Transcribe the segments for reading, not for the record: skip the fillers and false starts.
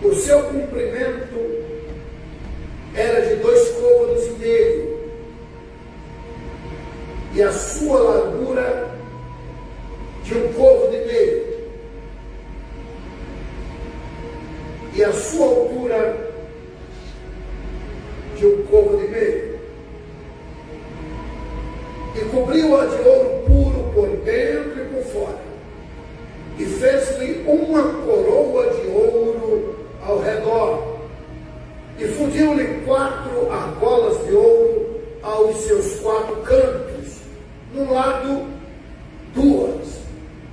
O seu comprimento era de 2 côvados e meio, e a sua largura de 1 côvado e meio, e a sua altura de 1 côvado e meio, e cobriu-a de ouro puro por dentro e por fora, e fez-lhe uma coroa de ouro ao redor, e fundiu-lhe 4 argolas de ouro aos seus 4 cantos, num lado 2,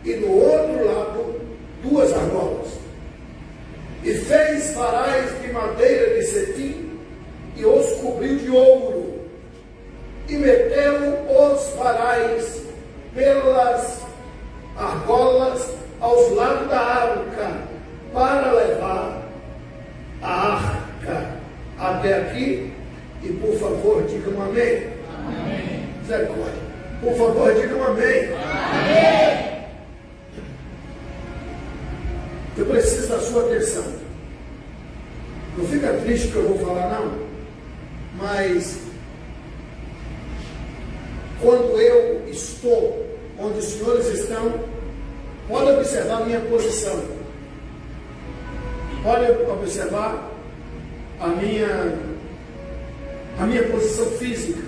e no outro lado 2 argolas. E fez varais de madeira de cetim, e os cobriu de ouro, e meteu os varais pelas argolas aos lados da arca, para levar a arca até aqui. E por favor, digam amém. Amém. Zé Cói, por favor, digam amém. Amém. Eu preciso da sua atenção. Não fica triste que eu vou falar, não. Mas quando eu estou onde os senhores estão, pode observar a minha posição. Pode observar a minha posição física.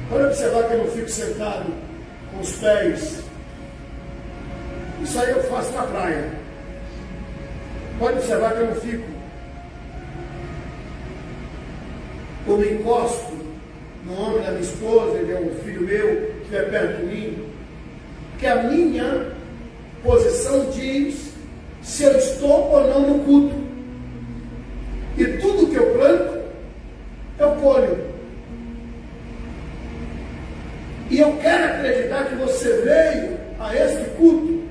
Pode observar que eu não fico sentado com os pés. Isso aí eu faço na praia. Pode observar que eu não fico. Eu me encosto no ombro da minha esposa, ele é um filho meu, que estiver perto de mim. Porque a minha posição diz se eu estou ou não no culto. E tudo que eu planto, eu colho. E eu quero acreditar que você veio a este culto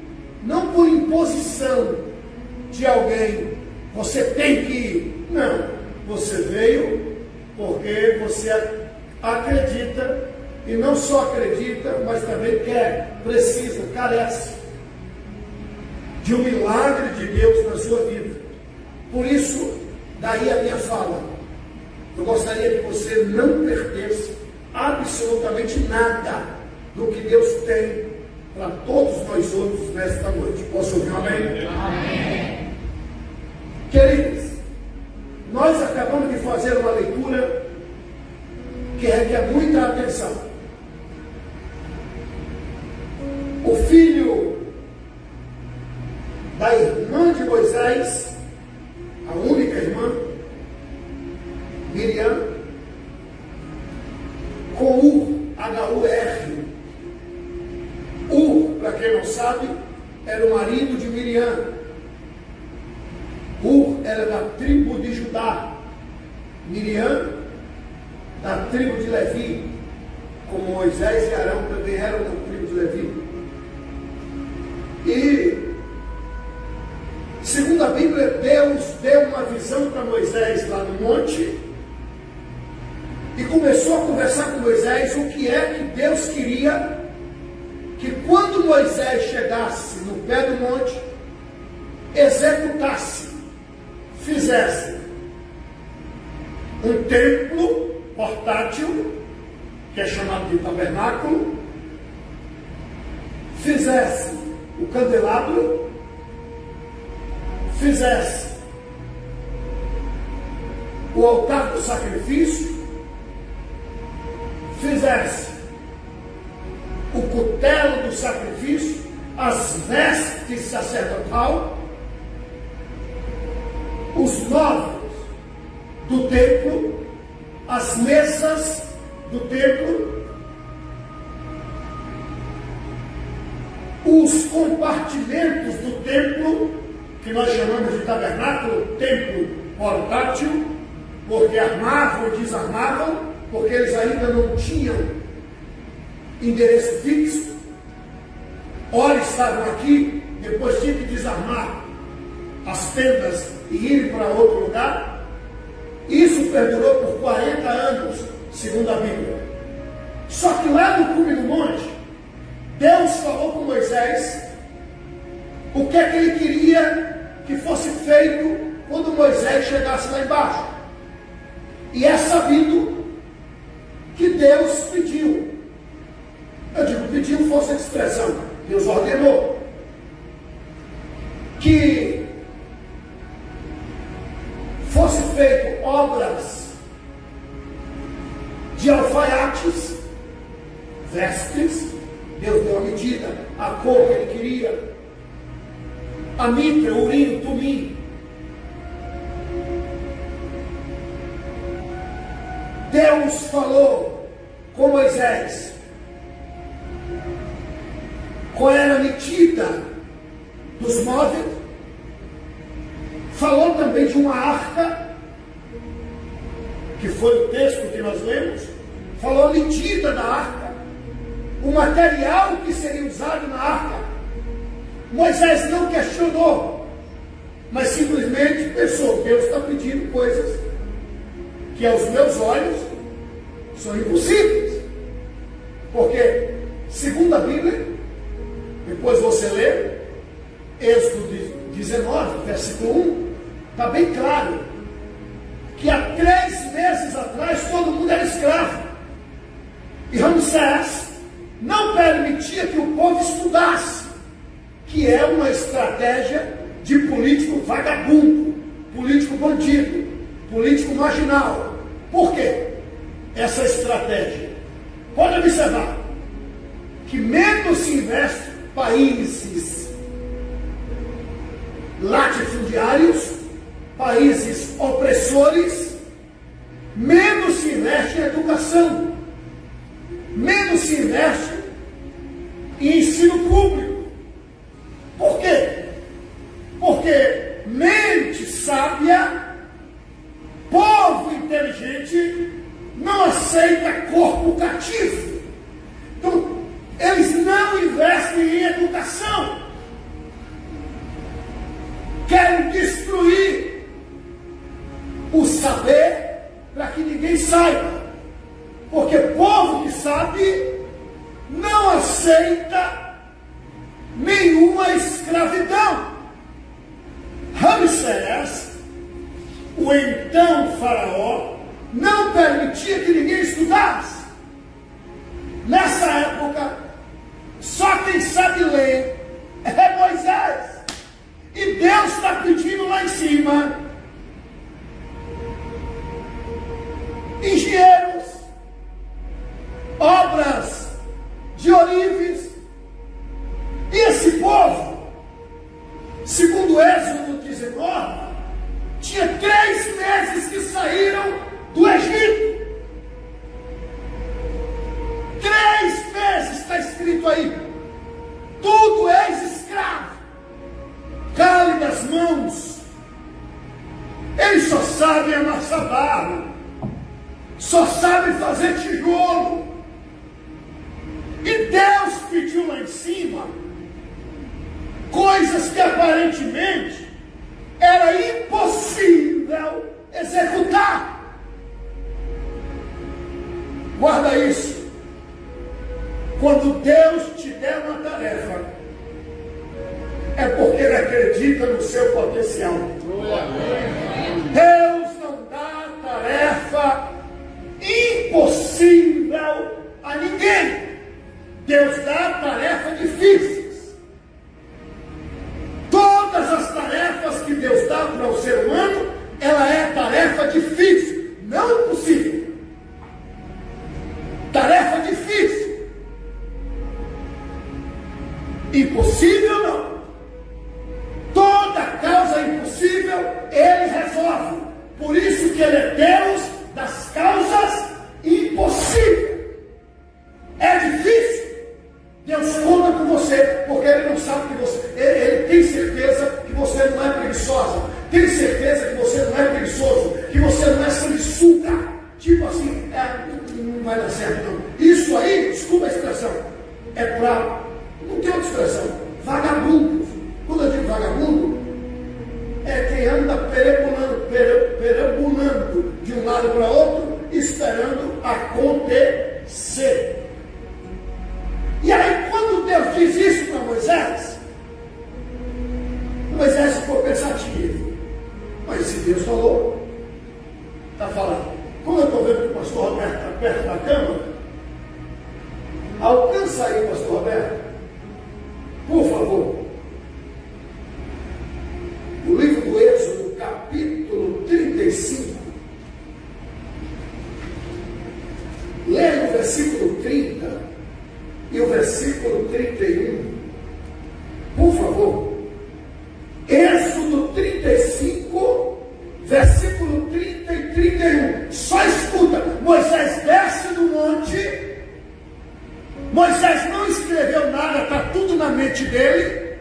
não por imposição de alguém, você tem que ir. Não, você veio porque você acredita, e não só acredita, mas também quer, precisa, carece de um milagre de Deus na sua vida. Por isso, daí a minha fala. Eu gostaria que você não perdesse absolutamente nada do que Deus tem para todos nós outros nesta noite. Posso ouvir um amém? Amém. Queridos, nós acabamos de fazer uma leitura que requer muita atenção. O filho da irmã de Moisés, a única irmã, Miriam, com H-U-R. Para quem não sabe, era o marido de Miriam. Era da tribo de Judá. Miriam, da tribo de Levi. Como Moisés e Arão também eram da tribo de Levi. E, segundo a Bíblia, Deus deu uma visão para Moisés lá no monte. E começou a conversar com Moisés o que é que Deus queria que quando Moisés chegasse no pé do monte, executasse, fizesse um templo portátil, que é chamado de tabernáculo, fizesse o candelabro, fizesse o altar do sacrifício, fizesse o cutelo do sacrifício, as vestes sacerdotal, os móveis do templo, as mesas do templo, os compartimentos do templo, que nós chamamos de tabernáculo, templo portátil, porque armavam e desarmavam, porque eles ainda não tinham endereço fixo. Ora estavam aqui, depois tinham que desarmar as tendas e ir para outro lugar. Isso perdurou por 40 anos, segundo a Bíblia. Só que lá no cume do monte, Deus falou com Moisés o que é que ele queria que fosse feito quando Moisés chegasse lá embaixo. E é sabido que Deus pediu. Eu digo, pediu força de expressão. Deus ordenou que fosse feito obras de alfaiates, vestes. Deus deu a medida, a cor que ele queria, a mitra, o urim, o tumim. Deus falou com Moisés qual era a medida dos móveis. Falou também de uma arca, que foi o texto que nós lemos. Falou a medida da arca, o material que seria usado na arca. Moisés não questionou, mas simplesmente pensou: Deus está pedindo coisas que aos meus olhos são impossíveis. Porque, segundo a Bíblia, depois você lê, Êxodo 19, versículo 1, está bem claro que há 3 meses atrás todo mundo era escravo. E Ramsés não permitia que o povo estudasse, que é uma estratégia de político vagabundo, político bandido, político marginal. Por quê? Essa estratégia. Pode observar que menos se investe países latifundiários, países opressores, menos se investe em educação, menos se investe em ensino público. Por quê? Porque mente sábia, povo inteligente, não aceita corpo cativo. Então, eles não investem em educação. Querem destruir o saber para que ninguém saiba. Porque povo que sabe não aceita nenhuma escravidão. Ramsés, o então faraó, não permitia que ninguém estudasse. Nessa época, só quem sabe ler é Moisés. E Deus está pedindo lá em cima engenheiros, obras de ourives. E esse povo, segundo Êxodo 19, tinha 3 meses que saíram do Egito. 3 meses está escrito aí. Tudo ex-escravo. Cale das mãos. Eles só sabem amassar barro, só sabem fazer tijolo. E Deus pediu lá em cima coisas que aparentemente era impossível executar. Guarda isso. Quando Deus te der uma tarefa, é porque Ele acredita no seu potencial. Deus não dá tarefa impossível a ninguém. Deus dá tarefas difíceis. Todas as tarefas que Deus dá para o ser humano, ela é tarefa difícil, não impossível. Tarefa difícil. Impossível não. Toda causa impossível Ele resolve. Por isso que Ele é Deus das causas impossíveis. É difícil. Deus conta com você, porque Ele não sabe que você... Ele tem certeza que você não é preguiçosa. Tem certeza que você não é preguiçoso. Que você não é sanguessuga. Tipo assim, não vai dar certo não. Isso aí, desculpa a expressão, é para... Não tem outra expressão. Vagabundo. Quando eu digo vagabundo, é quem anda perambulando de um lado para outro, esperando acontecer. E aí, quando Deus diz isso para Moisés, Moisés ficou pensativo. perto da cama? Alcança aí, pastor Roberto, por favor. O livro do Êxodo, capítulo 35. Leia o versículo 30 e o versículo 31. Por favor. Êxodo 35, versículo 30 e 31. Só escuta. Moisés desce do monte. Moisés não escreveu nada, está tudo na mente dele.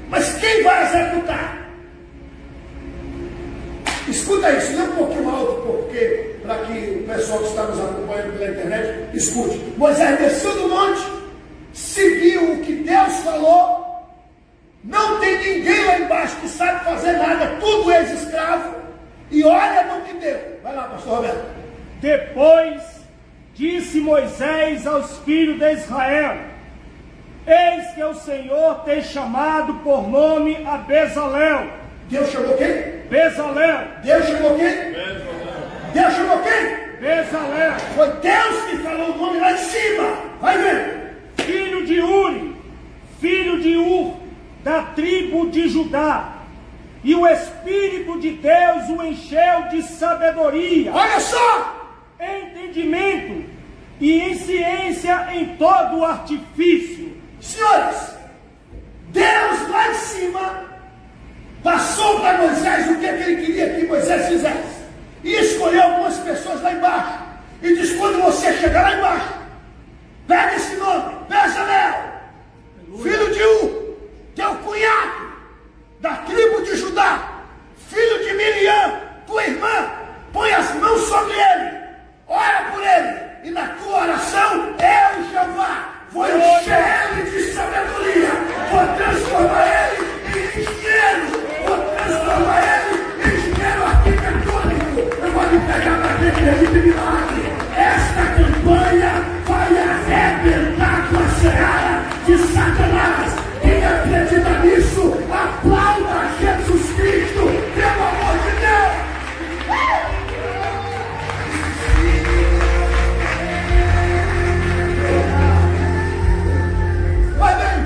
Mas quem vai executar? Escuta isso, não um pouquinho alto, porque para que o pessoal que está nos acompanhando pela internet escute. Moisés desceu do monte, seguiu o que Deus falou. Não tem ninguém lá embaixo que sabe fazer nada, tudo ex-escravo. E olha no que deu. Vai lá, pastor Roberto. Depois disse Moisés aos filhos de Israel: eis que o Senhor tem chamado por nome a Bezalel. Deus chamou quem? Bezalel. Deus chamou quem? Deus chamou quem? Bezalel. Foi Deus que falou o nome lá em cima. Vai ver. Filho de Uri, filho de Ur, da tribo de Judá. E o Espírito de Deus o encheu de sabedoria. Olha só! Entendimento e em ciência em todo o artifício. Senhores, Deus lá em cima passou para Moisés o que ele queria que Moisés fizesse. E escolheu algumas pessoas lá embaixo. E diz: quando você chegar lá embaixo, pega esse nome, Bezalel, filho de Ur, teu cunhado, da tribo de Judá, filho de Miriam, tua irmã, põe as mãos sobre ele, ora por ele, e na tua oração, eu, Jeová, vou encher ele de sabedoria, vou transformar ele em engenheiro, vou transformar ele em engenheiro arquitetônico, eu vou lhe pegar na igreja de milagre. Esta campanha vai arrebentar com a seara de Satanás. Quem acredita nisso, aplauda Jesus Cristo, pelo amor de Deus. Vai bem,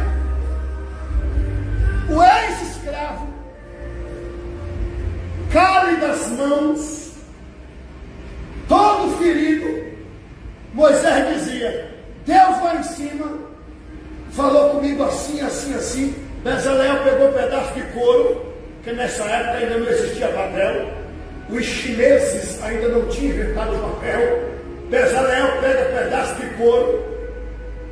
o ex-escravo cai das mãos, todo ferido. Moisés dizia: Deus lá em cima falou comigo assim, assim, assim. Bezalel pegou um pedaço de couro, que nessa época ainda não existia papel. Os chineses ainda não tinham inventado o papel. Bezalel pega um pedaço de couro,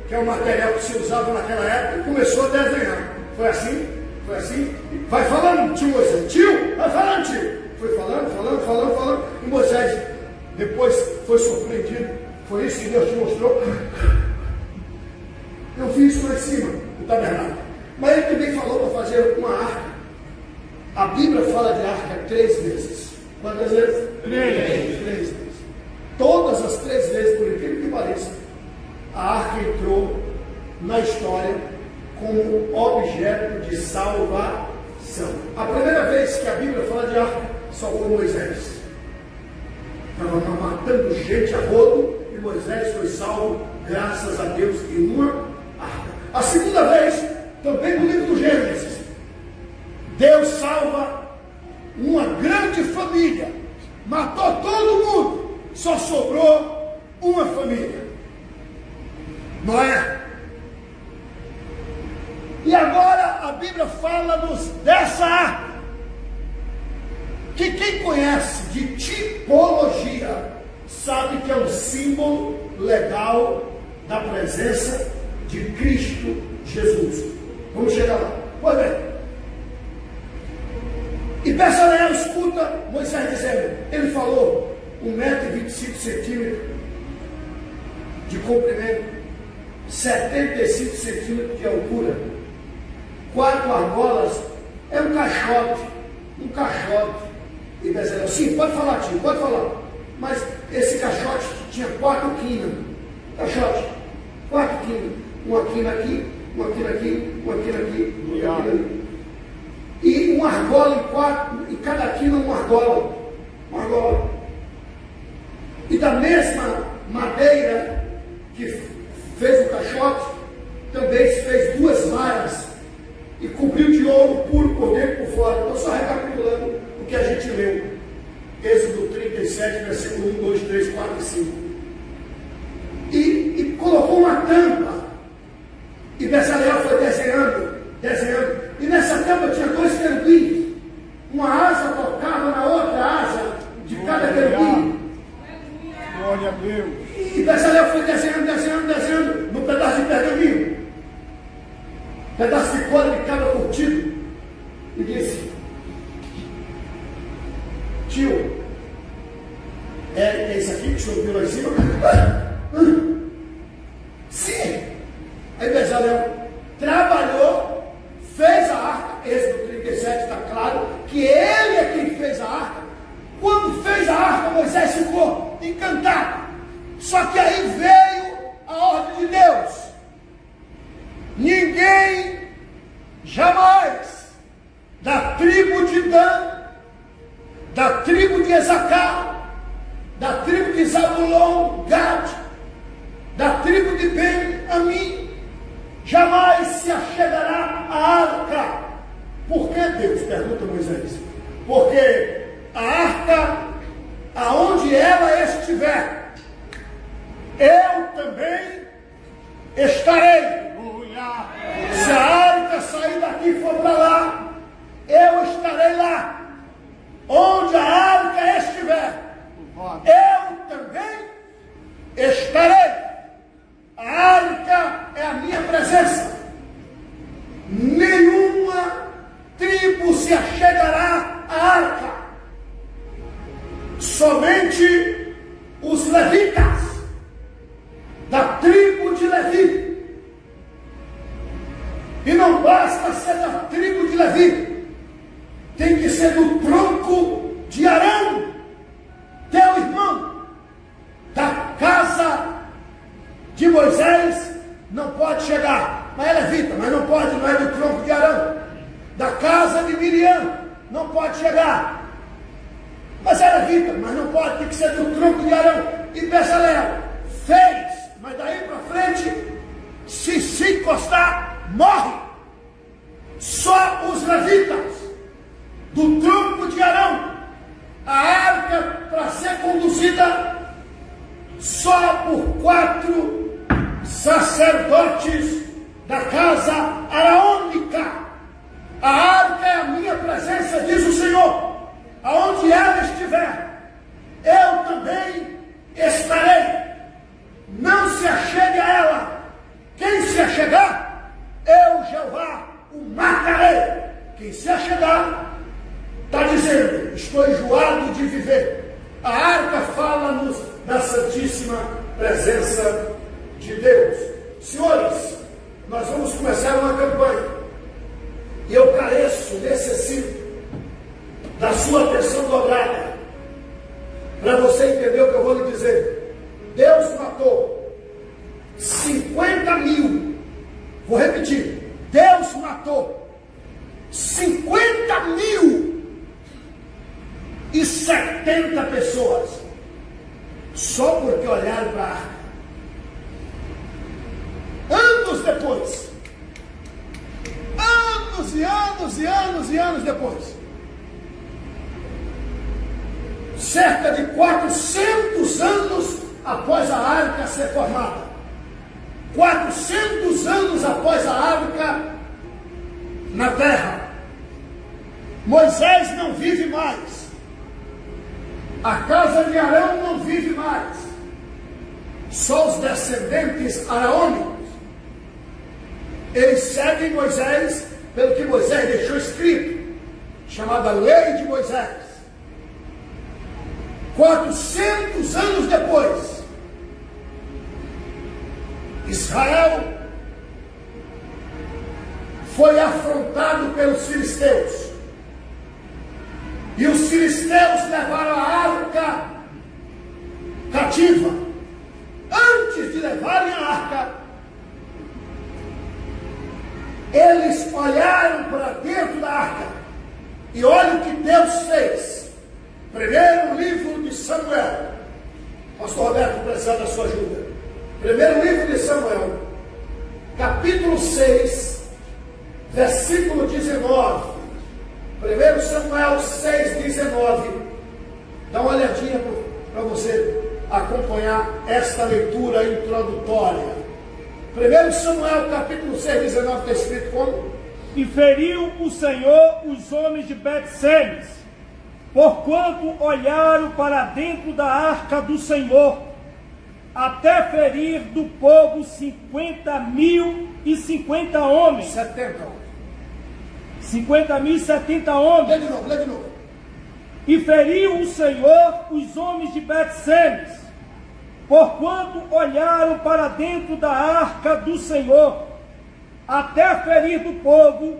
que é o material que se usava naquela época, e começou a desenhar. Foi assim, foi assim. Vai falando, tio Moisés. Tio, vai falando, tio. Foi falando. E Moisés depois foi surpreendido. Foi isso que Deus te mostrou. Eu fiz isso lá em cima do tabernáculo. Mas ele também falou para fazer uma arca. A Bíblia fala de arca 3 vezes. Quantas vezes? 3 vezes. Todas as 3 vezes, por incrível que pareça, a arca entrou na história como objeto de salvação. A primeira vez que a Bíblia fala de arca, salvou Moisés. Estava matando gente a rodo, e Moisés foi salvo, graças a Deus, em uma arca. A segunda vez, também no livro do Gênesis, Deus salva uma grande família, matou todo mundo, só sobrou uma família, Noé. E agora a Bíblia fala-nos dessa arca, que quem conhece de tipologia sabe que é um símbolo legal da presença de Cristo Jesus. Vamos chegar lá. Pois bem. E Bezalel escuta Moisés dizendo, ele falou 1,25 m de comprimento, 75 centímetros de altura, 4 argolas, é um caixote. E Bezalel, sim, pode falar, tio, pode falar. Mas esse caixote tinha 4 quinas. Caixote, 4 quinas. Uma quina aqui, uma quina aqui, uma quina aqui, uma quina ali. E uma argola em 4, em cada quina uma argola. Uma argola. E da mesma madeira que fez o caixote, também se fez 2 varas e cobriu de ouro puro por dentro e por fora. Então, só recapitulando o que a gente leu. Êxodo 37, versículo 1, 2, 3, 4 e 5. E colocou uma tampa. E Bezalel foi desenhando. E nessa tampa tinha 2 querubins. Uma asa tocava na outra asa de cada querubim. Glória a Deus. E Bezalel foi desenhando num pedaço de pergaminho. Pedaço de couro de cada curtido. E disse: tio, é isso aqui que o senhor viu lá em cima? Sim! Aí Bezalel trabalhou, fez a arca. Êxodo 37 está claro que ele é quem fez a arca. Quando fez a arca, Moisés ficou encantado. Só que aí veio a ordem de Deus: ninguém jamais da tribo de Dan, da tribo de Esacar, da tribo de Zabulon, Gad, da tribo de Ben-Amim, jamais se achegará à arca. Por que, Deus? Pergunta Moisés. Porque a arca, aonde ela estiver, eu também estarei. Se a arca sair daqui e for para lá, eu estarei lá. Onde a arca estiver, eu também estarei. A arca é a minha presença. Nenhuma tribo se achegará à arca. Somente os levitas da tribo de Levi. E não basta ser da tribo de Levi, tem que ser do tronco de Arão, teu irmão. Da casa de Moisés não pode chegar, mas é levita, mas não pode, não é do tronco de Arão. Da casa de Miriam não pode chegar, mas é levita, mas não pode, tem que ser do tronco de Arão. E Bezalel fez, mas daí para frente, se encostar, morre. Só os levitas do tronco de Arão, a arca para ser conduzida só por 4 sacerdotes da casa araônica. A arca é a minha presença, diz o Senhor. Aonde ela estiver, eu também estarei. Não se achegue a ela. Quem se achegar, eu, Jeová, o matarei. Quem se achegar, está dizendo: estou enjoado de viver. A arca fala-nos da santíssima presença de Deus. Senhores, nós vamos começar uma campanha. E eu careço, necessito da sua atenção dobrada, para você entender o que eu vou lhe dizer. Deus matou 50 mil. Vou repetir. Deus matou 50.070 pessoas só porque olharam para a arca. Anos depois, anos depois, cerca de 400 anos após a arca ser formada, 400 anos após a arca na terra, Moisés não vive mais, a casa de Arão não vive mais, só os descendentes araônicos. Eles seguem Moisés pelo que Moisés deixou escrito, chamada Lei de Moisés. 400 anos depois, Israel foi afrontado pelos filisteus. E os filisteus levaram a arca cativa. Antes de levarem a arca, eles olharam para dentro da arca. E olha o que Deus fez. Primeiro livro de Samuel, Pastor Roberto, precisar da sua ajuda. Primeiro livro de Samuel, capítulo 6, versículo 19. 1 Samuel 6, 19. Dá uma olhadinha para você acompanhar esta leitura introdutória. 1 Samuel capítulo 6, 19 está escrito como? E feriu o Senhor os homens de Bet-Semes, porquanto olharam para dentro da arca do Senhor, até ferir do povo 50.050 homens. 50.070 homens. Lê de novo, lê de novo. E feriu o Senhor os homens de Bet-Semes, porquanto olharam para dentro da arca do Senhor, até ferir do povo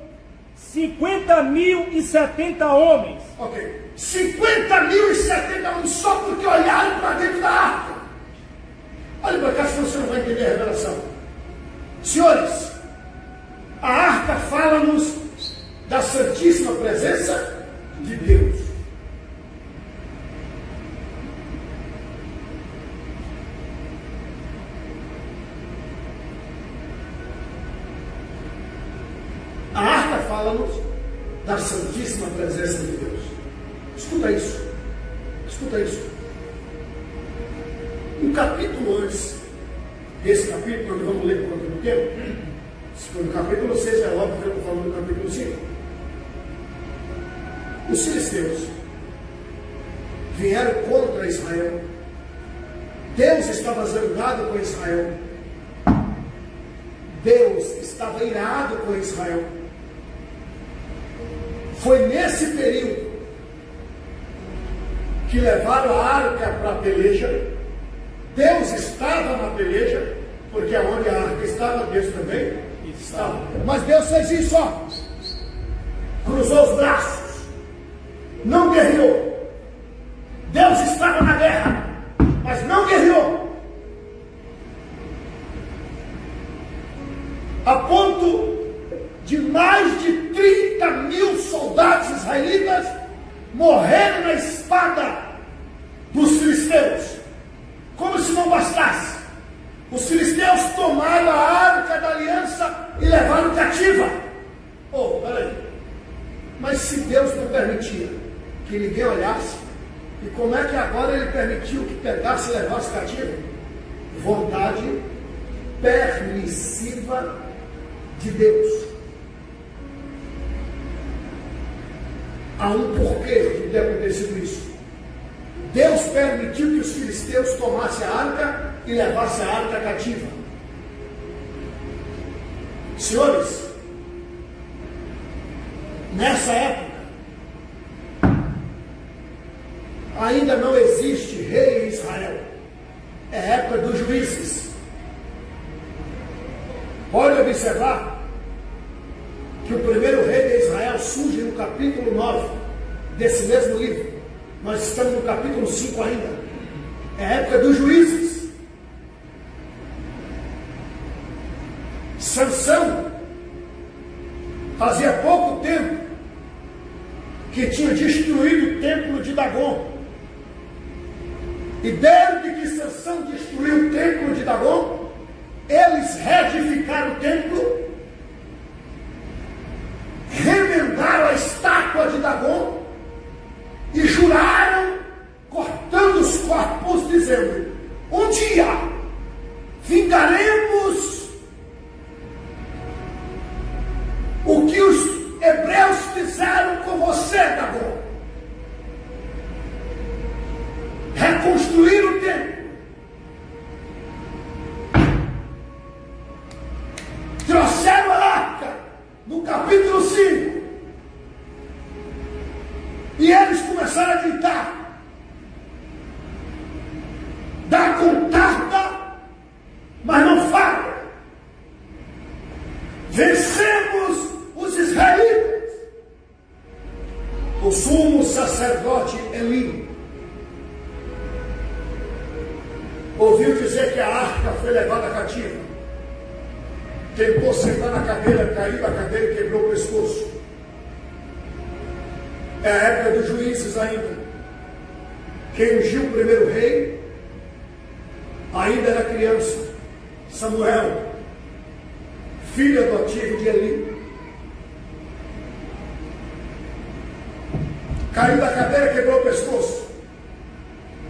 50.070 homens. Ok. 50.070 homens só porque olharam para dentro da arca. Olha para cá, senão você não vai entender a revelação. Senhores, a arca fala-nos da Santíssima Presença de Deus. A arca fala-nos da Santíssima Presença de Deus. Escuta isso. Escuta isso. Um capítulo antes desse capítulo, nós vamos ler por conta do tempo. Se for no capítulo 6, é óbvio que eu estou falando do capítulo 5. Os filisteus vieram contra Israel. Deus estava zangado com Israel. Deus estava irado com Israel. Foi nesse período que levaram a arca para a peleja. Deus estava na peleja, porque onde a arca estava, Deus também estava. Mas Deus fez isso, ó. Cruzou os braços, não guerreou. Deus estava na guerra, mas não guerreou. A ponto de mais de 30.000 soldados israelitas morreram na espada dos filisteus. Como se não bastasse, os filisteus tomaram a arca da aliança e levaram cativa. Oh, peraí. Mas se Deus não permitia que ninguém olhasse, e como é que agora ele permitiu que pegasse e levasse cativo? Vontade permissiva de Deus. Há um porquê de ter acontecido isso. Deus permitiu que os filisteus tomassem a arca e levassem a arca cativa. Senhores, nessa época, ainda não existe rei em Israel. É a época dos juízes. Pode observar que o primeiro rei de Israel surge no capítulo 9 desse mesmo livro. Nós estamos no capítulo 5 ainda. É a época dos juízes. Sansão fazia pouco tempo que tinha destruído o templo de Dagon. E desde que Sansão destruiu o templo de Dagon, eles reedificaram o templo, remendaram a estátua de Dagon e juraram, cortando os corpos, dizendo: um dia vingaremos o que os hebreus fizeram com você, Dagon. Reconstruir o templo. Trouxeram a arca no capítulo 5. E eles começaram a gritar: dá contada, mas não fala. Vencemos os israelitas. O sumo sacerdote Eli ouviu dizer que a arca foi levada cativa. Tentou sentar na cadeira, caiu da cadeira e quebrou o pescoço. É a época dos juízes ainda. Quem ungiu o primeiro rei ainda era criança, Samuel, filho adotivo de Eli, caiu da cadeira, quebrou o pescoço.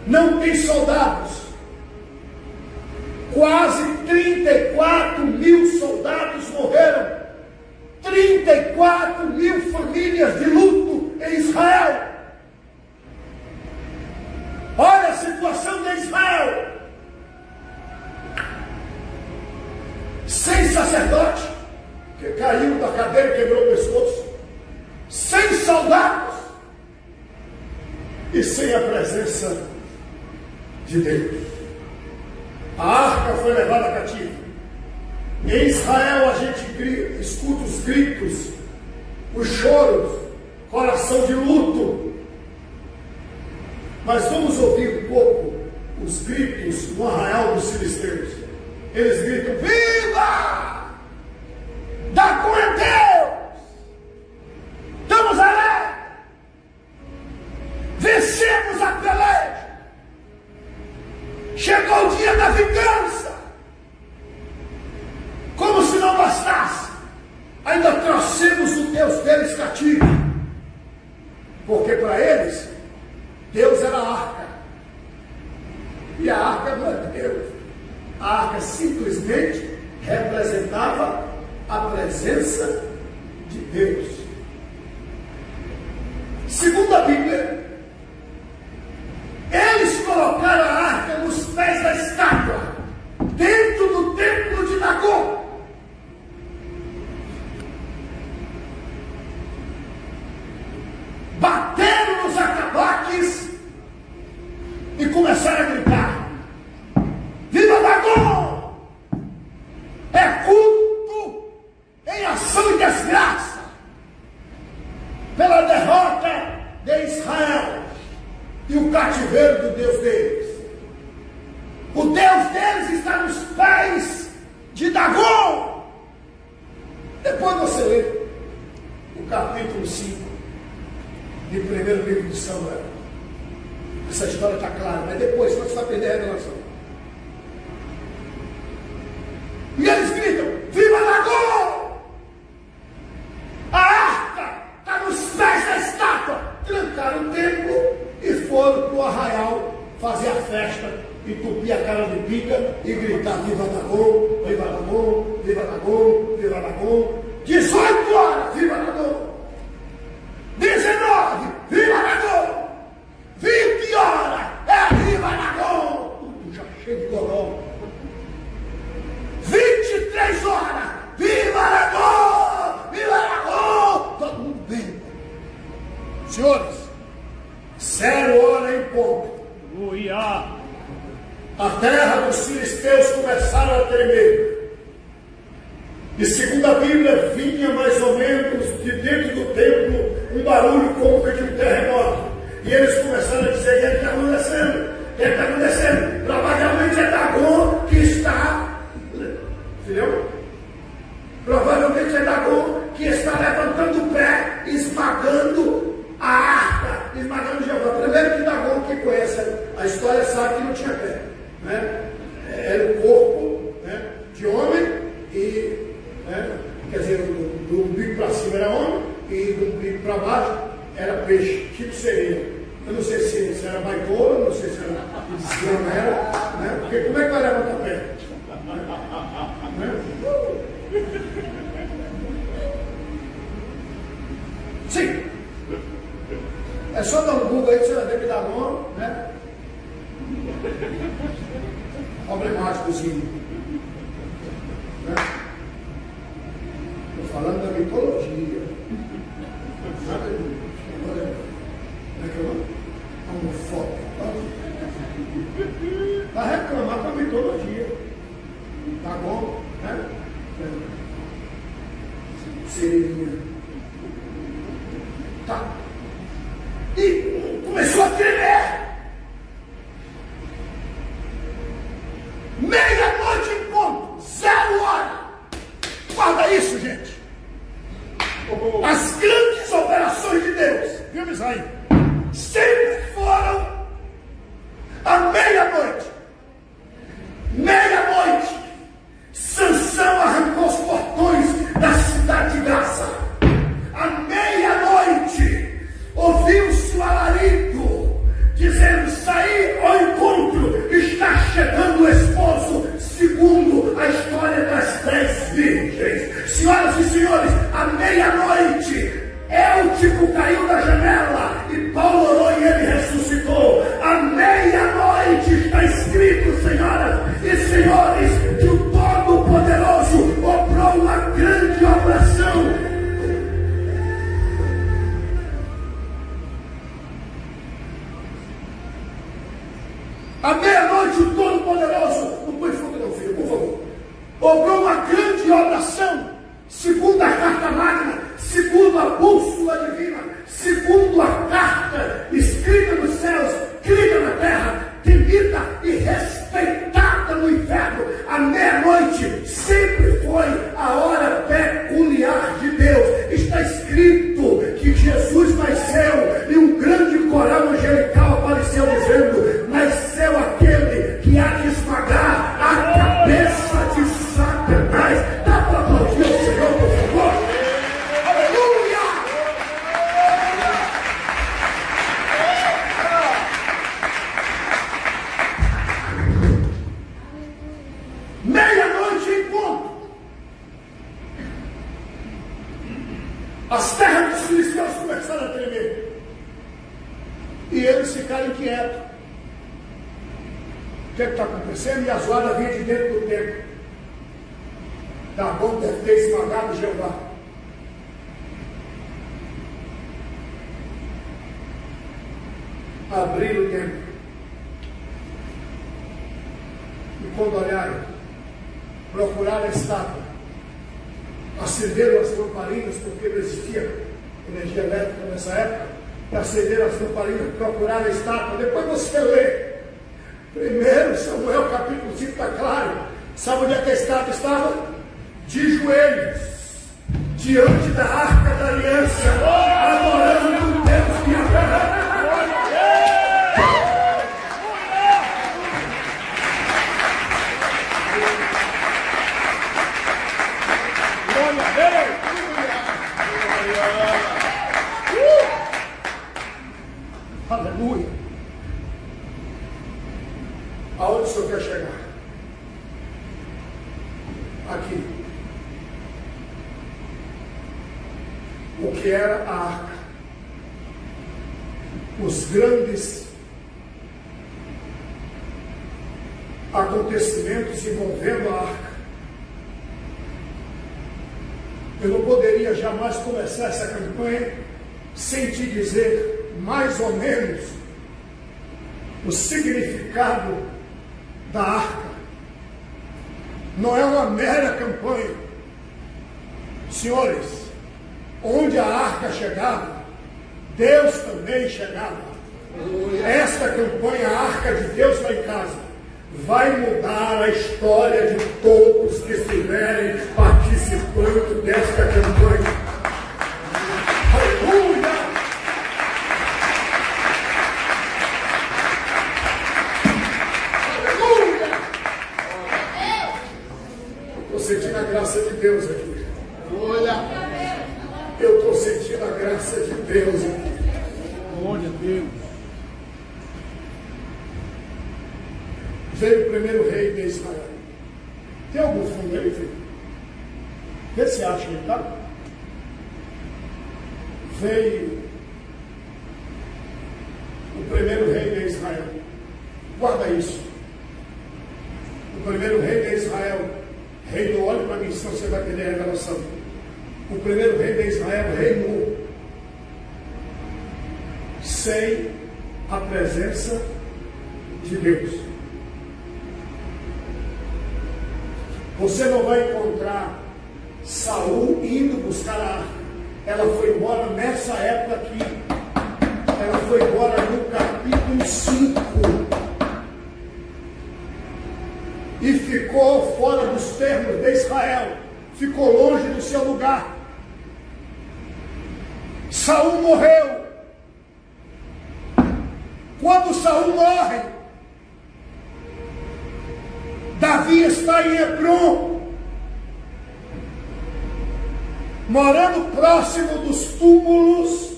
Não tem soldados. Quase 34.000 soldados morreram. 34.000 famílias de luto em Israel. Olha a situação de Israel. Sem sacerdote, que caiu da cadeira e quebrou o pescoço. Sem soldados. E sem a presença de Deus. A arca foi levada cativa. Em Israel a gente escuta os gritos, os choros, coração de luto. Mas vamos ouvir um pouco os gritos no arraial dos filisteus. Eles gritam: viva! Dagom é Deus! Estamos alegres! Vencemos a peleja! Chegou o dia da vingança! Como se não bastasse, ainda trouxemos o Deus deles cativo. Porque para eles, Deus era a arca. E a arca não é Deus. A arca simplesmente representava a presença de Deus. Segundo a Bíblia, eles colocaram a arca nos pés da estátua, dentro do templo de Dagom. Bateram nos atabaques e começaram a gritar: viva Dagom! É culto em ação e desgraça pela derrota de Israel e o cativeiro do Deus deles. O Deus deles está nos pés de Dagom. Depois você lê o capítulo 5 de primeiro livro de Samuel. Essa história está clara, mas depois você vai perder a revelação. E eles gritam: viva Dagom! A arca está nos pés da estátua. Trancaram o templo e foram para o arraial fazer a festa, entupir a cara de pica e gritar: viva Dagom, viva Dagom, viva Dagom, viva Dagom. 18 horas, viva Dagom. 19, viva Dagom. 20 horas, viva Dagom. Tudo já cheio de goró. 23 horas, viva Dagom, viva Dagom. Todo mundo bem. Senhores, 0 hora em ponto. A terra dos filisteus começaram a tremer. E segundo a Bíblia, vinha mais ou menos de dentro do templo um barulho como que de um terremoto. E eles começaram a dizer: o que está acontecendo? O que está acontecendo? Provavelmente é Dagom que está, entendeu? Provavelmente é Dagom que está levantando o pé, esmagando a arca, esmagando Jeová. Primeiro que Dagom, que conhece a história, sabe que não tinha pé, né? Era o corpo, né, de homem e, né, quer dizer, do umbigo para cima era homem e do umbigo para baixo era peixe, tipo sereia. Eu não sei se era baitola, não sei se era não era, né? Porque como é que vai levantar pé? Né? Sim. É só dar um Google aí que você vai ver que dá nome, né? Problemáticozinho. Né? Estou falando da mitologia. Nada de. Como é que é o nome? Homofóbico. Vai reclamar com a mitologia. Tá bom? Né? Seria. Tá. E começou a tremer. Meia-noite em ponto, 0 hora. Guarda isso, gente. As grandes operações de Deus, viu, Misaí? Sempre foram à meia-noite. paralítico caiu da janela e Paulo orou e ele ressuscitou. À meia-noite está escrito, senhoras e senhores, que o Todo-Poderoso operou uma grande oração. À meia-noite o Todo-Poderoso, não põe fogo não, filho, por favor, operou uma grande oração, segundo a carta magna, segundo a bússola divina, segundo a carta escrita nos céus, escrita na terra, temida e respeitada no inferno. A meia-noite sempre foi a hora peculiar de Deus. Está escrito que Jesus nasceu e um grande coral angelical apareceu dizendo: nasceu aquele que há de esmagar a cabeça de Satanás. Dá para aplaudir o Senhor, por favor? Aleluia! Meia-noite em ponto, as terras dos filisteus começaram a tremer e eles ficaram inquietos. O que está acontecendo? E a zoada vinha de dentro do templo. Dagon deve ter esmagado Jeová. Abriram o templo. E quando olharam, procuraram a estátua. Acenderam as lamparinas, porque não existia energia elétrica nessa época. Acenderam as lamparinas, procuraram a estátua. Depois você lê. 1 Samuel capítulo 5 está claro. Sabe onde é que a estátua estava? De joelhos, diante da arca da aliança, adorando o Deus de Abraão. Aleluia. Aonde o Senhor quer chegar? Aqui. O que era a arca? Os grandes acontecimentos envolvendo a arca. Eu não poderia jamais começar essa campanha sem te dizer mais ou menos o significado da arca. Não é uma mera campanha. Senhores, onde a arca chegava, Deus também chegava. Esta campanha, a arca de Deus lá em casa, vai mudar a história de todos que estiverem participando desta campanha. Aleluia! Aleluia! Estou sentindo a graça de Deus aqui. Olha! Eu estou sentindo a graça de Deus aqui. Glória a Deus. Veio o primeiro rei de Israel. Tem algum fundo aí, filho? Vê se acha que está. Veio o primeiro rei de Israel. Guarda isso. O primeiro rei de Israel reinou. Olha para mim, senão você vai entender a revelação. O primeiro rei de Israel reinou sem a presença de Deus. Você não vai encontrar Saul indo buscar a arca. Ela foi embora nessa época aqui. Ela foi embora no capítulo 5. E ficou fora dos termos de Israel. Ficou longe do seu lugar. Saul morreu. Quando Saul morre, Davi está em Hebrom, morando próximo dos túmulos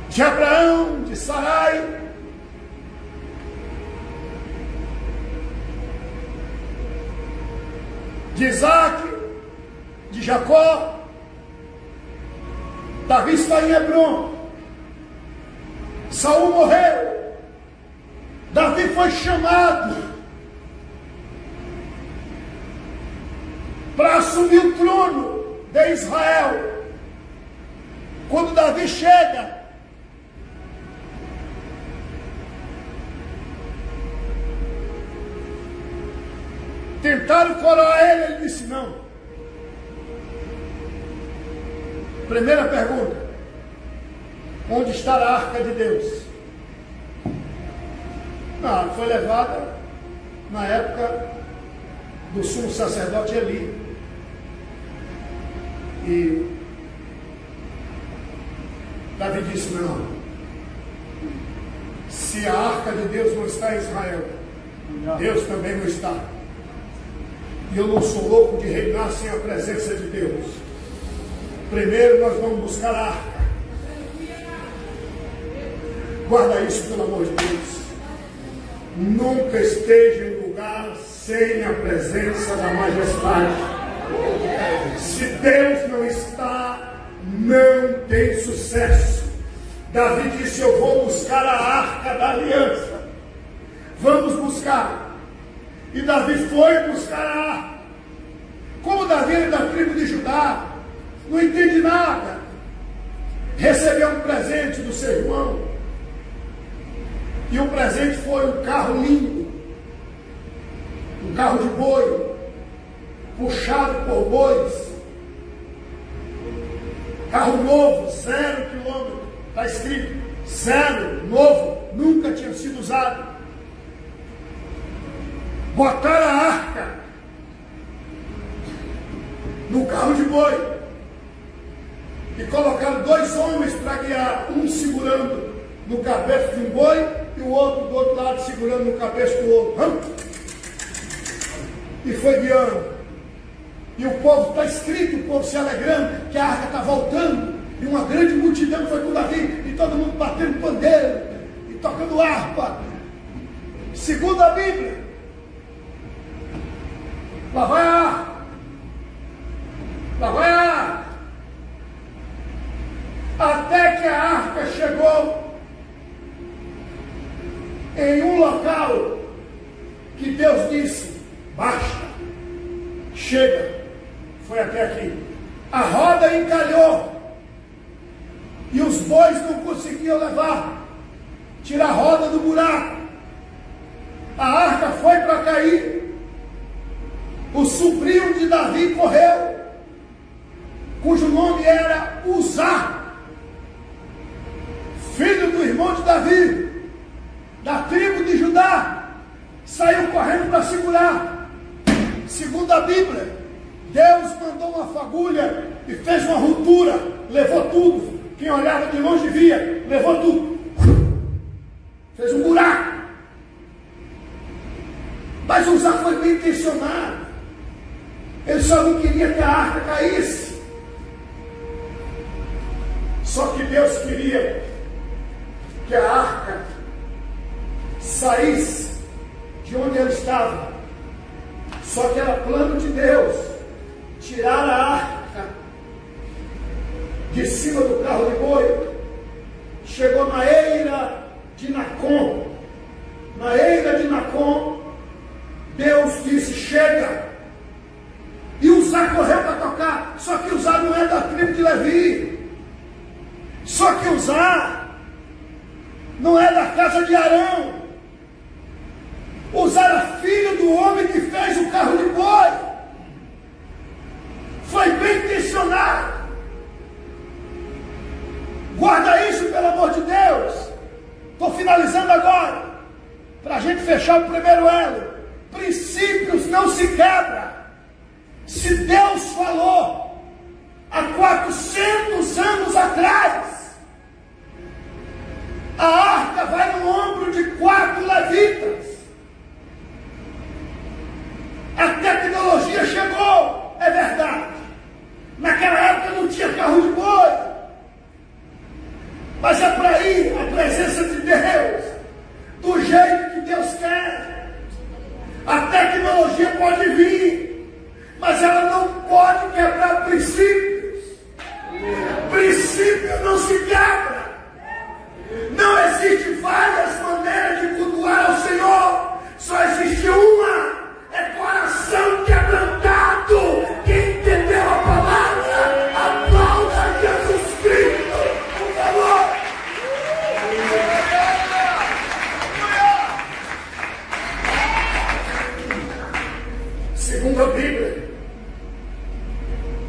de Abraão, de Sarai, de Isaac, de Jacó. Davi está em Hebrom. Saul morreu. Davi foi chamado para assumir o trono de Israel. Quando Davi chega, tentaram coroar ele, ele disse não. Primeira pergunta: onde está a arca de Deus? Não, foi levada na época do sumo sacerdote Eli. E Davi disse não. Se a arca de Deus não está em Israel, Deus também não está. E eu não sou louco de reinar sem a presença de Deus. Primeiro nós vamos buscar a arca. Guarda isso, pelo amor de Deus. Nunca esteja em lugar sem a presença da majestade. Se Deus não está, não tem sucesso. Davi disse: eu vou buscar a arca da aliança. Vamos buscar. E Davi foi buscar a arca. Como Davi era da tribo de Judá, não entende nada, recebeu um presente do seu irmão. E o presente foi um carro lindo, um carro de boi, puxado por bois, carro novo, 0 quilômetro, está escrito 0, novo, nunca tinha sido usado. Botaram a arca no carro de boi e colocaram 2 homens para guiar, um segurando no cabeça de um boi e o outro do outro lado segurando no cabeça do outro. E foi guiando. E o povo, está escrito, o povo se alegrando que a arca está voltando. E uma grande multidão foi com Davi, e todo mundo batendo pandeiro e tocando harpa. Segundo a Bíblia, lá vai a arca. Lá vai a arca. Até que a arca chegou em um local que Deus disse: basta, chega, foi até aqui. A roda encalhou e os bois não conseguiam levar, tirar a roda do buraco. A arca foi para cair. O sobrinho de Davi correu, cujo nome era Uzá, filho do irmão de Davi, da tribo de Judá, saiu correndo para segurar. Segundo a Bíblia, Deus mandou uma fagulha e fez uma ruptura, levou tudo. Quem olhava de longe via, levou tudo, fez um buraco. Mas Uzá foi bem intencionado, ele só não queria que a arca caísse. Só que Deus queria que a arca saísse de onde ela estava. Só que era plano de Deus tirar a arca de cima do carro de boi. Chegou na eira de Nacon. Na eira de Nacon, Deus disse: chega. E Uzá correu para tocar. Só que Uzá não é da tribo de Levi. Só que Uzá não é da casa de Arão. Uzá era filho do homem que fez o carro de boi. Foi bem intencionado. Guarda isso, pelo amor de Deus. Estou finalizando agora, para a gente fechar o primeiro elo. Princípios não se quebram. Se Deus falou há 400 anos atrás, a arca vai no ombro de 4 levitas. A tecnologia chegou, é verdade. Naquela época não tinha carro de boi, mas é para ir a presença de Deus do jeito que Deus quer. A tecnologia pode vir, mas ela não pode quebrar princípios. Princípios princípio não se quebra. Não existe várias maneiras de cultuar ao Senhor. Só existe uma. É coração quebrantado. Quem entendeu a palavra, aplauda Jesus Cristo, por favor. Segundo a Bíblia,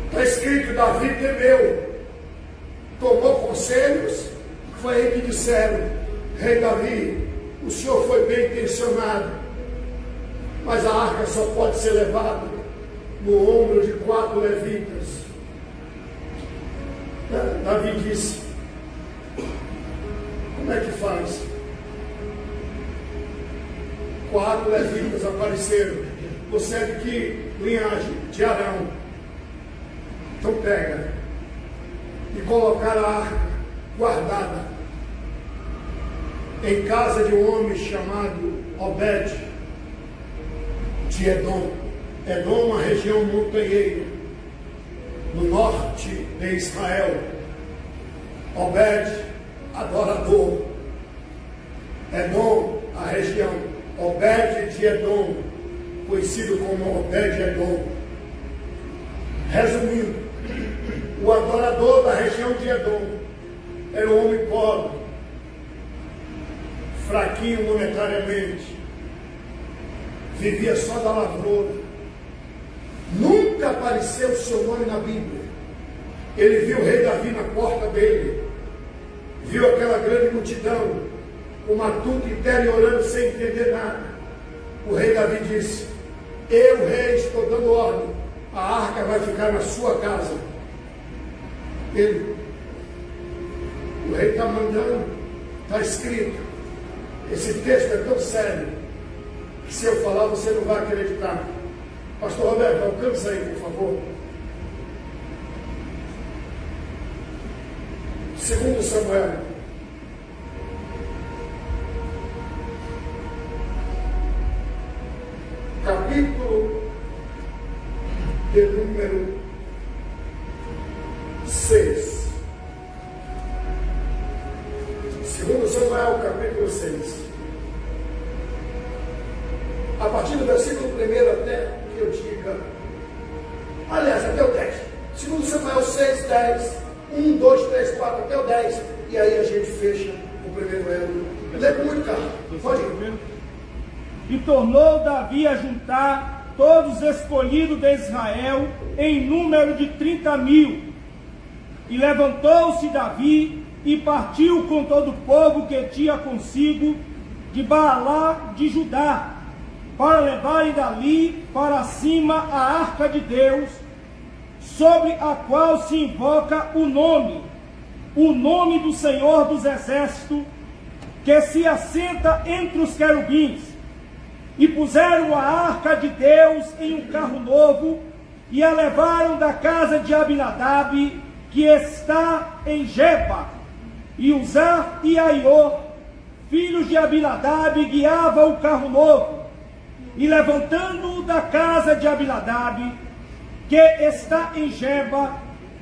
está escrito: Davi temeu, tomou conselhos. Foi aí que disseram: Rei Davi, o senhor foi bem intencionado, mas a arca só pode ser levada no ombro de 4 levitas. Davi disse: como é que faz? 4 levitas apareceram. Você é de que linhagem? De Arão. Então pega e colocar a arca guardada em casa de um homem chamado Obed de Edom. Edom, uma região montanheira no norte de Israel. Obed, adorador. Edom, a região. Obed de Edom, conhecido como Obed Edom. Resumindo, o adorador da região de Edom era um homem pobre, fraquinho monetariamente, vivia só da lavoura. Nunca apareceu o seu nome na Bíblia. Ele viu o rei Davi na porta dele, viu aquela grande multidão, o matuto inteiro orando sem entender nada. O rei Davi disse: eu, rei, estou dando ordem, a arca vai ficar na sua casa. O rei está mandando, está escrito. Esse texto é tão sério que se eu falar você não vai acreditar. Pastor Roberto, alcança aí, por favor. 2 Samuel, capítulo de número 6. 2 Samuel, capítulo 6. A partir do versículo 1 até que eu diga, aliás, até o 10. 2 Samuel 6, 10. 1, 2, 3, 4, até o 10. E aí a gente fecha o primeiro elo. Lê com muito carro. Pode ir. E tornou Davi a juntar todos os escolhidos de Israel em número de 30.000. E levantou-se Davi e partiu com todo o povo que tinha consigo de Baalá de Judá, para levarem dali para cima a arca de Deus, sobre a qual se invoca o nome do Senhor dos Exércitos, que se assenta entre os querubins. E puseram a arca de Deus em um carro novo, e a levaram da casa de Abinadab, que está em Geba. E Uzá e Aiô, filhos de Abinadab, guiavam o carro novo. E levantando-o da casa de Abinadab, que está em Geba,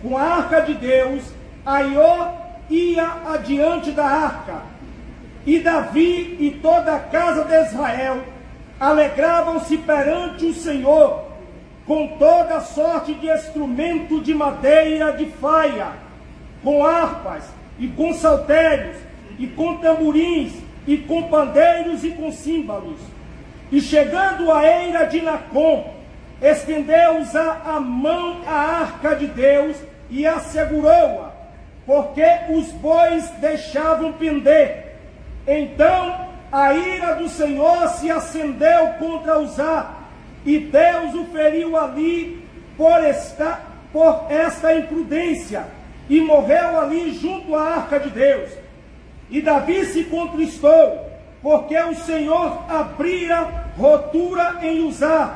com a arca de Deus, Aiô ia adiante da arca. E Davi e toda a casa de Israel alegravam-se perante o Senhor, com toda sorte de instrumento de madeira de faia, com harpas, e com saltérios, e com tamborins, e com pandeiros, e com símbolos. E chegando à eira de Nacon, estendeu-Uzá a mão à arca de Deus, e a segurou-a, porque os bois deixavam pender. Então a ira do Senhor se acendeu contra Uzá, e Deus o feriu ali por esta imprudência, e morreu ali junto à arca de Deus. E Davi se contristou, porque o Senhor abrira rotura em Uzá,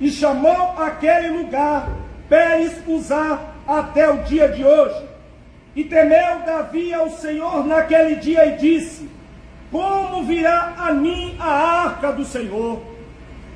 e chamou aquele lugar Pérez Uzá até o dia de hoje. E temeu Davi ao Senhor naquele dia e disse: como virá a mim a arca do Senhor?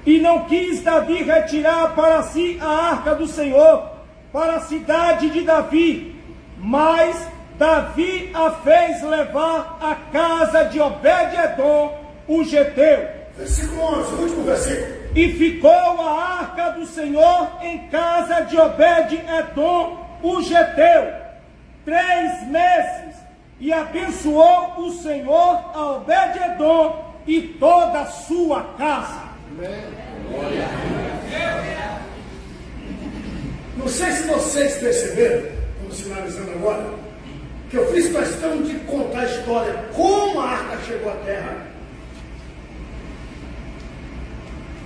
E não quis Davi retirar para si a arca do Senhor para a cidade de Davi, mas Davi a fez levar à casa de Obed-edom, o geteu. Versículo 11, o último versículo. E ficou a arca do Senhor em casa de Obed-edom, o geteu, 3 meses. E abençoou o Senhor a Obed-edom e toda a sua casa. Não sei se vocês perceberam, estamos finalizando agora, que eu fiz questão de contar a história, como a arca chegou à terra,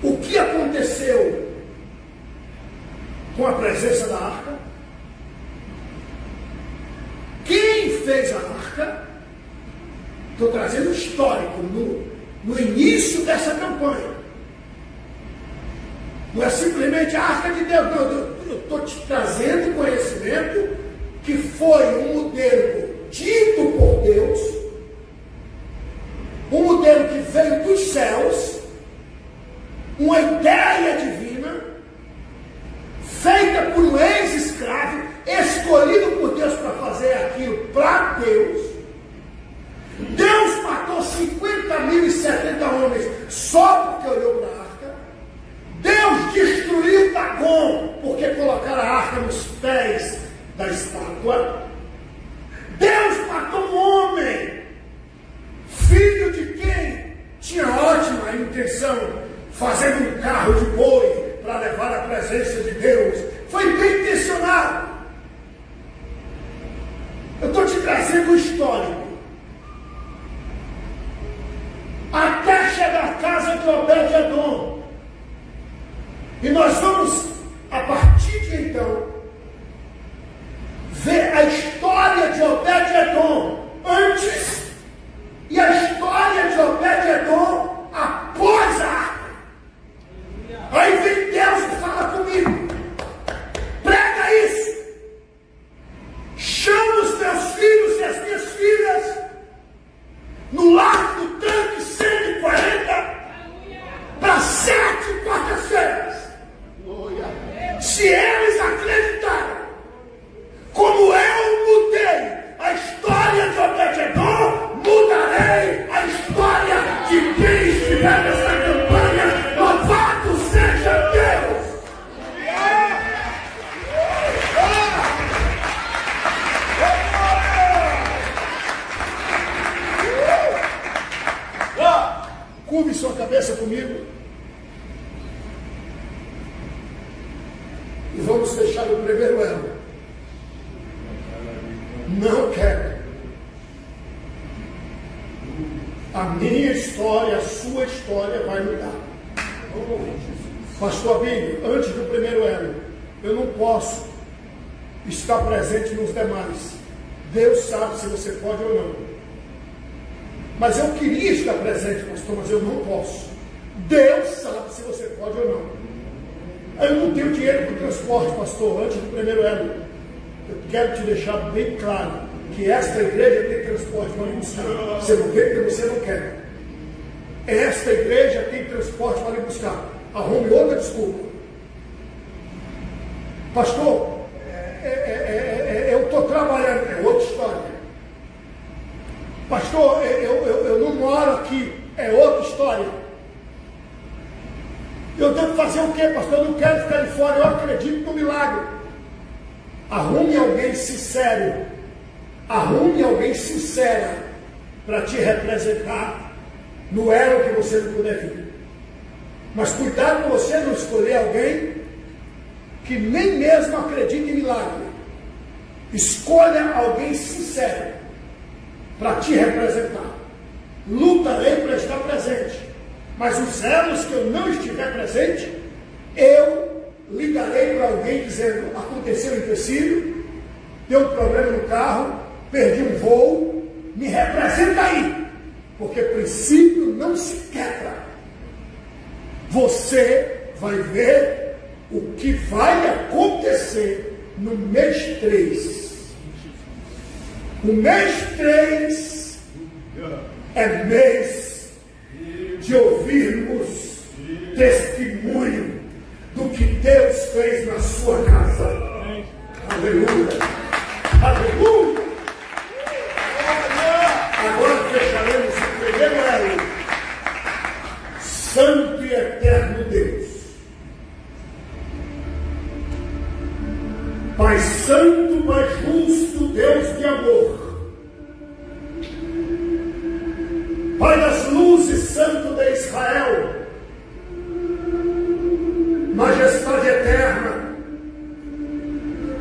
o que aconteceu com a presença da arca, quem fez a arca. Estou trazendo o histórico no início dessa campanha. Não é simplesmente a arca de Deus, não, eu estou te trazendo conhecimento que foi um modelo dito por Deus, um modelo que veio dos céus, uma ideia divina, feita por um ex-escravo, escolhido por Deus para fazer aquilo para Deus. Deus matou 50.070 homens só porque olhou para a arca. Deus destruiu Dagon porque colocaram a arca nos pés da estátua. Deus matou um homem, filho de quem tinha ótima intenção, fazendo um carro de boi para levar a presença de Deus. Foi bem intencionado. Eu estou te trazendo o histórico. Até chegar à casa de Obed-edom. E nós vamos, a partir de então, ver a história de Obed-edom antes e a história de Obed-edom após a arca. Aí vem Deus e fala comigo: prega isso, chama os teus filhos e as minhas filhas no Largo do Tanque 140 para 7 quartas-feiras. Se eles acreditarem como eu mudei a história de Obed-edom, mudarei a história de quem estiver nessa campanha. Louvado seja Deus! Curve sua cabeça comigo e vamos fechar o primeiro elo. Não quero a minha história, a sua história vai mudar. Pastor Abílio, antes do primeiro elo, eu não posso estar presente nos demais. Deus sabe se você pode ou não. Mas eu queria estar presente, pastor, mas eu não posso. Deus sabe se você pode ou não. Eu não tenho dinheiro para o transporte, pastor, antes do primeiro elo. Eu quero te deixar bem claro que esta igreja tem transporte para lhe buscar. Você não vê porque você não quer. Esta igreja tem transporte para lhe buscar. Arrume outra desculpa. Pastor, eu estou trabalhando, é outra história. Pastor, eu não moro aqui, é outra história. Eu devo fazer o quê, pastor? Eu não quero ficar de fora, eu acredito no milagre. Arrume alguém sincero, arrume alguém sincera para te representar no elo que você não puder vir. Mas cuidado com você não escolher alguém que nem mesmo acredita em milagre. Escolha alguém sincero para te representar. Lutarei para estar presente, mas os elos que eu não estiver presente, eu ligarei para alguém dizendo: aconteceu um empecilho, deu um problema no carro, perdi um voo, me representa aí, porque princípio não se quebra. Você vai ver o que vai acontecer no mês 3. O mês 3 é mês de ouvirmos testemunho do que Deus fez na sua casa. Aleluia! Aleluia! fecharemos o primeiro elo. Santo e eterno Deus. Pai santo, Pai justo, Deus de amor. Pai das luzes, Santo de Israel. Majestade eterna.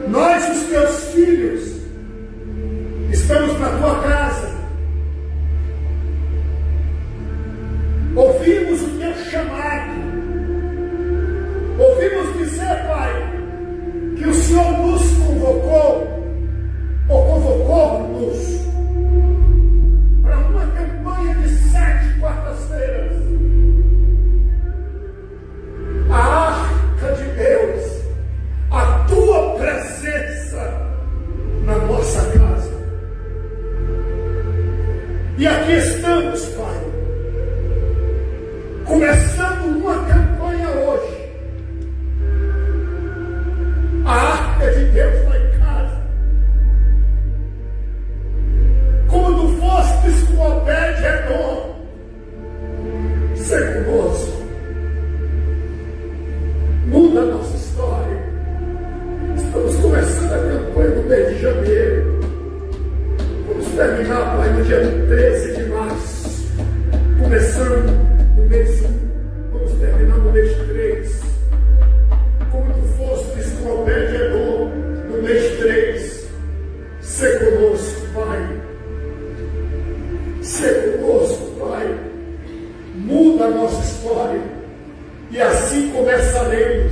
Nós, os teus filhos, estamos na tua casa. Ouvimos o teu chamado. Ouvimos dizer, Pai, que o Senhor nos convocou, ou convocou-nos, para uma campanha de 7 quartas-feiras. A arca de Deus, a tua presença na nossa casa. E aqui estamos, Pai, começando uma campanha hoje. A arca de Deus lá em casa. Como tu fostes com Obed-Edom, ser conosco. Muda a nossa história. Estamos começando a campanha no mês de janeiro. Vamos terminar, Pai, no dia 13 de março. Começando no mês 1, vamos terminar no mês 3. Como tu fostes com Obed-Edom no mês 3. Ser conosco, Pai. Ser conosco, Pai. Muda a nossa história. E assim começaremos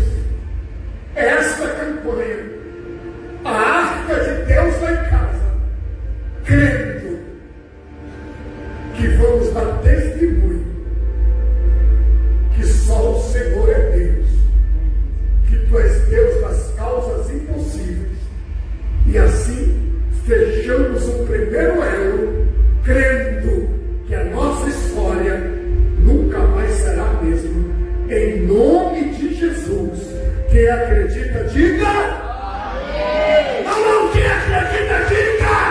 esta campanha. A arca de Deus lá em casa. Crendo que vamos dar testemunho que só o Senhor é Deus. Que tu és Deus das causas impossíveis. E assim fechamos o primeiro elo, crendo que a nossa história nunca mais será a mesma. Em nome de Jesus. Quem acredita, diga. Amém. Não, quem acredita, diga.